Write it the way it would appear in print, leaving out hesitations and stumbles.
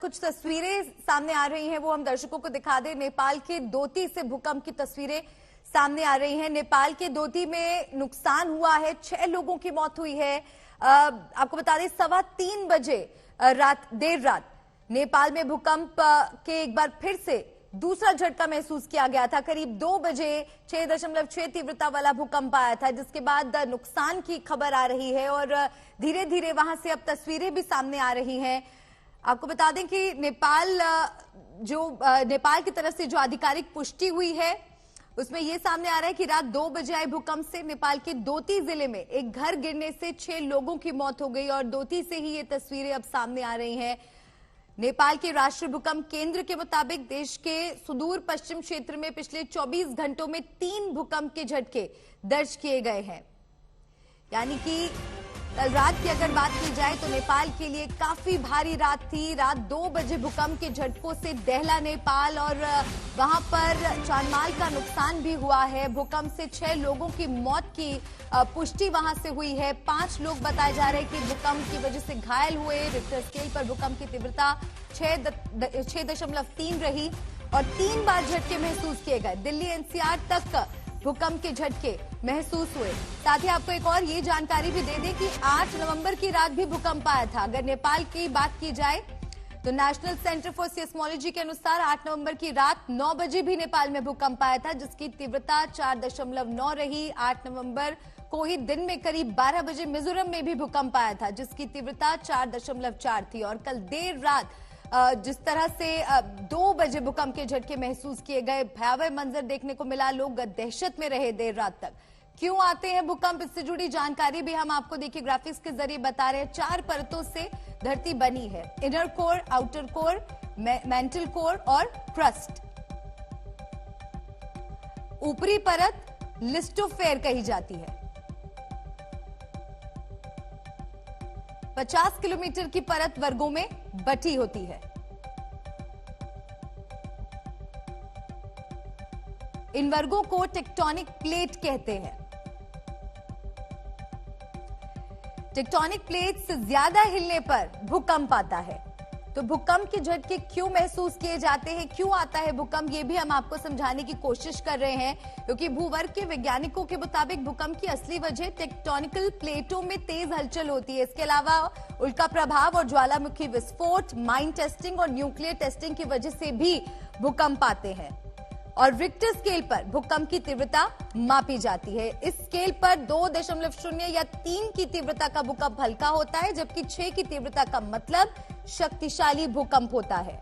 कुछ तस्वीरें सामने आ रही हैं, वो हम दर्शकों को दिखा दें। नेपाल के दोती से भूकंप की तस्वीरें सामने आ रही हैं। नेपाल के दोती में नुकसान हुआ है, 6 लोगों की मौत हुई है। आपको बता दें 3:15 बजे देर रात नेपाल में भूकंप के एक बार फिर से दूसरा झटका महसूस किया गया था। करीब 2 बजे 6.6 तीव्रता वाला भूकंप आया था, जिसके बाद नुकसान की खबर आ रही है और धीरे धीरे वहां से अब तस्वीरें भी सामने आ रही हैं। आपको बता दें कि नेपाल की तरफ से जो आधिकारिक पुष्टि हुई है उसमें यह सामने आ रहा है कि रात 2 बजे आए भूकंप से नेपाल के दोती जिले में एक घर गिरने से 6 लोगों की मौत हो गई और दोती से ही ये तस्वीरें अब सामने आ रही हैं। नेपाल के राष्ट्रीय भूकंप केंद्र के मुताबिक देश के सुदूर पश्चिम क्षेत्र में पिछले 24 घंटों में 3 भूकंप के झटके दर्ज किए गए हैं। यानी कि कल रात की अगर बात की जाए तो नेपाल के लिए काफी भारी रात थी। रात 2 बजे भूकंप के झटकों से दहला नेपाल और वहां पर जानमाल का नुकसान भी हुआ है। भूकंप से 6 लोगों की मौत की पुष्टि वहां से हुई है। 5 लोग बताए जा रहे हैं कि भूकंप की वजह से घायल हुए। रिक्टर स्केल पर भूकंप की तीव्रता 6.3 रही और 3 बार झटके महसूस किए गए। दिल्ली एनसीआर तक भूकंप के झटके महसूस हुए। साथ ही आपको एक और ये जानकारी भी दे दें कि 8 नवंबर की रात भी भूकंप आया था। अगर नेपाल की बात की जाए तो नेशनल सेंटर फॉर सिस्मोलॉजी के अनुसार 8 नवंबर की रात 9 बजे भी नेपाल में भूकंप आया था, जिसकी तीव्रता 4.9 रही। 8 नवंबर को ही दिन में करीब 12 बजे मिजोरम में भी भूकंप आया था, जिसकी तीव्रता 4.4 थी। और कल देर रात जिस तरह से 2 बजे भूकंप के झटके महसूस किए गए, भयावह मंजर देखने को मिला। लोग दहशत में रहे देर रात तक। क्यों आते हैं भूकंप, इससे जुड़ी जानकारी भी हम आपको देखिए ग्राफिक्स के जरिए बता रहे हैं। 4 परतों से धरती बनी है, inner core, outer core, mantle core और क्रस्ट। ऊपरी परत लिस्टोस्फेयर कही जाती है। 50 किलोमीटर की परत वर्गों में बटी होती है। इन वर्गों को टेक्टोनिक प्लेट कहते हैं। टेक्टोनिक प्लेट से ज्यादा हिलने पर भूकंप आता है। तो भूकंप के झटके क्यों महसूस किए जाते हैं, क्यों आता है भूकंप, ये भी हम आपको समझाने की कोशिश कर रहे हैं। क्योंकि भूवर्ग के वैज्ञानिकों के मुताबिक भूकंप की असली वजह टेक्टोनिकल प्लेटों में तेज हलचल होती है। इसके अलावा उल्का प्रभाव और ज्वालामुखी विस्फोट, माइन टेस्टिंग और न्यूक्लियर टेस्टिंग की वजह से भी भूकंप आते हैं। और रिक्टर स्केल पर भूकंप की तीव्रता मापी जाती है। इस स्केल पर 2.0 या 3 की तीव्रता का भूकंप हल्का होता है, जबकि 6 की तीव्रता का मतलब शक्तिशाली भूकंप होता है।